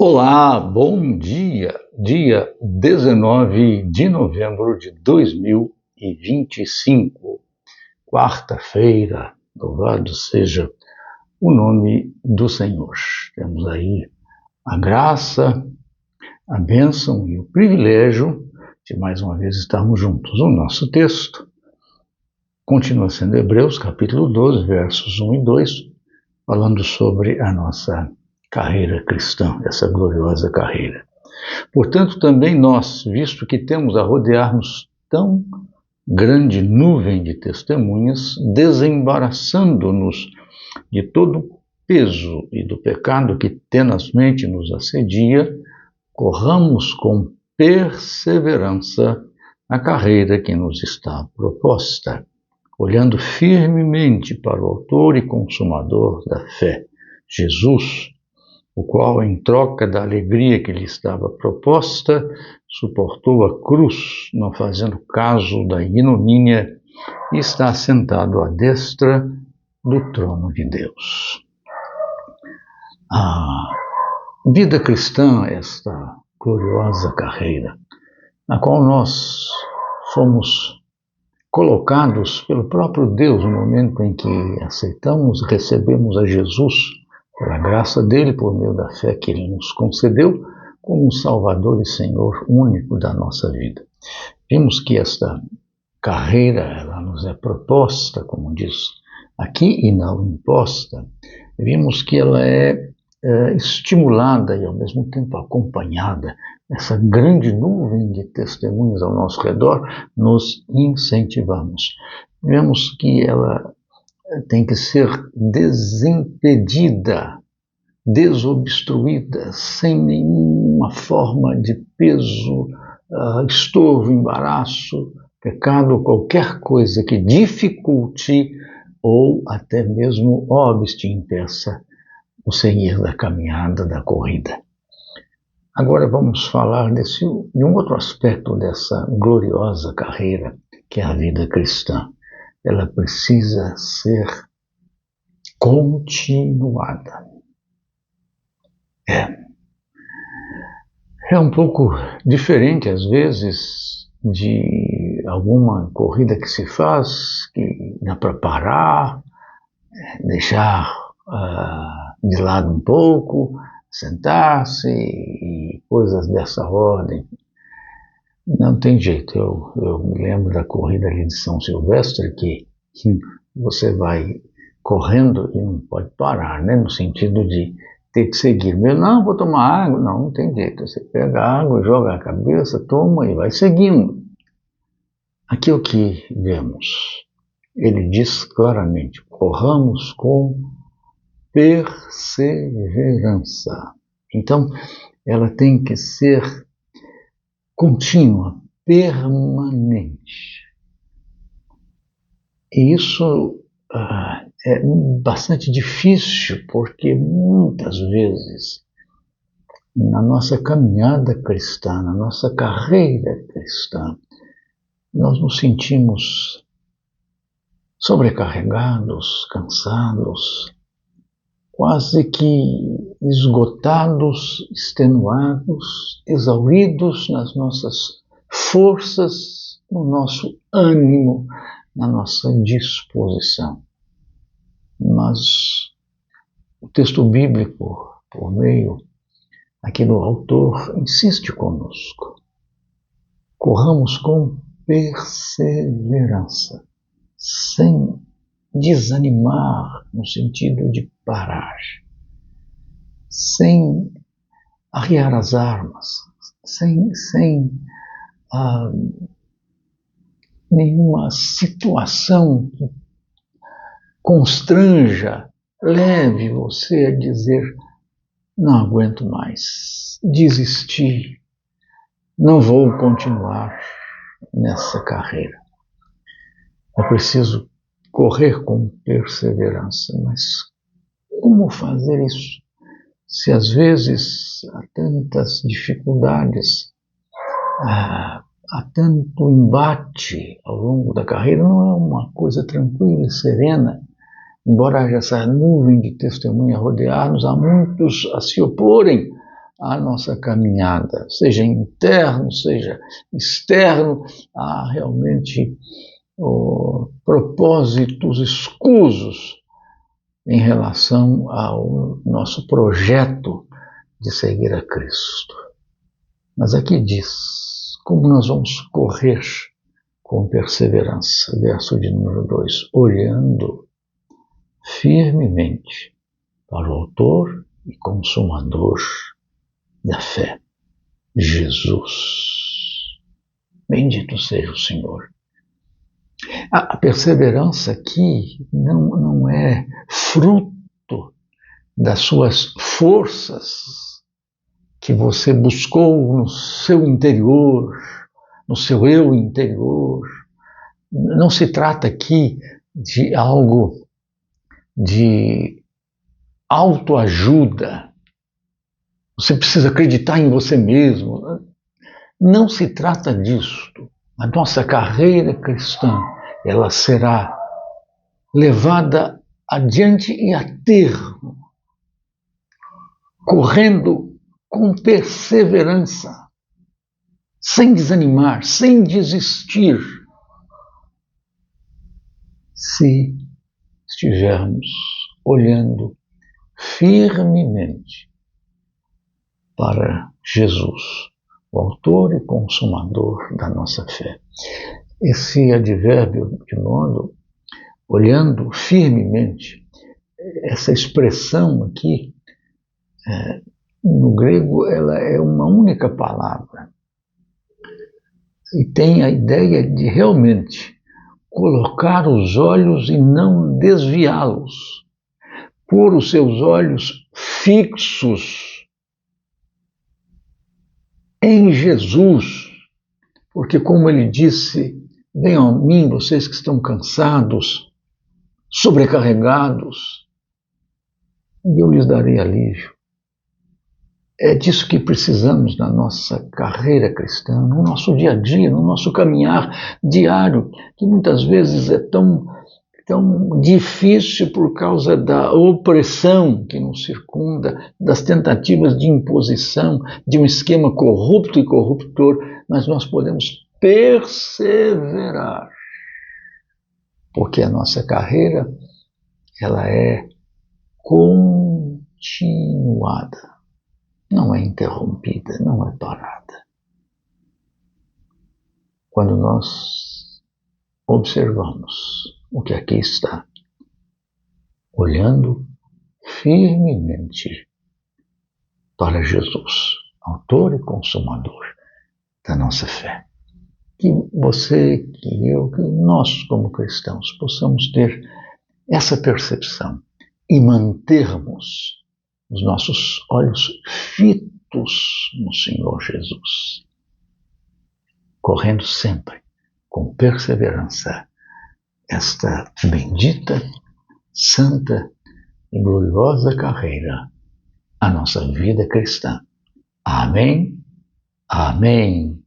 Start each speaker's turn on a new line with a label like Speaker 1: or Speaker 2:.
Speaker 1: Olá, bom dia! Dia 19 de novembro de 2025, quarta-feira, louvado seja o nome do Senhor. Temos aí a graça, a bênção e o privilégio de mais uma vez estarmos juntos. O nosso texto continua sendo Hebreus, capítulo 12, versos 1 e 2, falando sobre a nossa carreira cristã, essa gloriosa carreira. Portanto, também nós, visto que temos a rodear-nos tão grande nuvem de testemunhas, desembaraçando-nos de todo o peso e do pecado que tenazmente nos assedia, corramos com perseverança a carreira que nos está proposta, olhando firmemente para o autor e consumador da fé, Jesus, o qual, em troca da alegria que lhe estava proposta, suportou a cruz, não fazendo caso da ignomínia, e está sentado à destra do trono de Deus. A vida cristã, esta gloriosa carreira, na qual nós somos colocados pelo próprio Deus no momento em que aceitamos, recebemos a Jesus, pela graça dele, por meio da fé que ele nos concedeu, como um Salvador e Senhor único da nossa vida. Vimos que esta carreira, ela nos é proposta, como diz aqui, e não imposta. Vimos que ela é estimulada e ao mesmo tempo acompanhada. Essa grande nuvem de testemunhas ao nosso redor, nos incentivamos. Vemos que ela tem que ser desimpedida, desobstruída, sem nenhuma forma de peso, estorvo, embaraço, pecado ou qualquer coisa que dificulte ou até mesmo obste, impeça o seguir da caminhada, da corrida. Agora vamos falar de um outro aspecto dessa gloriosa carreira, que é a vida cristã. Ela precisa ser continuada. É um pouco diferente, às vezes, de alguma corrida que se faz, que dá para parar, deixar de lado um pouco, sentar-se e coisas dessa ordem. Não tem jeito. Eu me lembro da corrida ali de São Silvestre, que você vai correndo e não pode parar, né? No sentido de ter que seguir. Não, vou tomar água. Não tem jeito. Você pega a água, joga na cabeça, toma e vai seguindo. Aqui o que vemos? Ele diz claramente, corramos com perseverança. Então, ela tem que ser contínua, permanente. E isso é bastante difícil, porque muitas vezes, na nossa caminhada cristã, na nossa carreira cristã, nós nos sentimos sobrecarregados, cansados, quase que esgotados, extenuados, exauridos nas nossas forças, no nosso ânimo, na nossa disposição. Mas o texto bíblico, por meio aqui do autor, insiste conosco. Corramos com perseverança, sem desanimar no sentido de parar, sem arriar as armas, sem nenhuma situação que constranja, leve você a dizer, não aguento mais, desisti, não vou continuar nessa carreira. É preciso correr com perseverança, mas como fazer isso? Se às vezes há tantas dificuldades, há tanto embate ao longo da carreira, não é uma coisa tranquila e serena. Embora haja essa nuvem de testemunha a rodear-nos, há muitos a se oporem a nossa caminhada, seja interno, seja externo, há realmente propósitos escusos em relação ao nosso projeto de seguir a Cristo. Mas aqui diz, como nós vamos correr com perseverança, verso de número 2, olhando firmemente para o autor e consumador da fé, Jesus. Bendito seja o Senhor. A perseverança aqui não é fruto das suas forças que você buscou no seu interior, no seu eu interior. Não se trata aqui de algo de autoajuda. Você precisa acreditar em você mesmo. Não se trata disso. A nossa carreira cristã, ela será levada adiante e a termo, correndo com perseverança, sem desanimar, sem desistir, se estivermos olhando firmemente para Jesus, o autor e consumador da nossa fé. Esse advérbio, de modo, olhando firmemente, essa expressão aqui, no grego, ela é uma única palavra e tem a ideia de realmente colocar os olhos e não desviá-los, pôr os seus olhos fixos em Jesus, porque como ele disse, venham a mim vocês que estão cansados, sobrecarregados, e eu lhes darei alívio. É disso que precisamos na nossa carreira cristã, no nosso dia a dia, no nosso caminhar diário, que muitas vezes é tão difícil por causa da opressão que nos circunda, das tentativas de imposição, de um esquema corrupto e corruptor, mas nós podemos perseverar, porque a nossa carreira, ela é continuada, não é interrompida, não é parada. Quando nós observamos o que aqui está, olhando firmemente para Jesus, autor e consumador da nossa fé. Que você, que eu, que nós como cristãos possamos ter essa percepção e mantermos os nossos olhos fitos no Senhor Jesus, correndo sempre com perseverança esta bendita, santa e gloriosa carreira, a nossa vida cristã. Amém, amém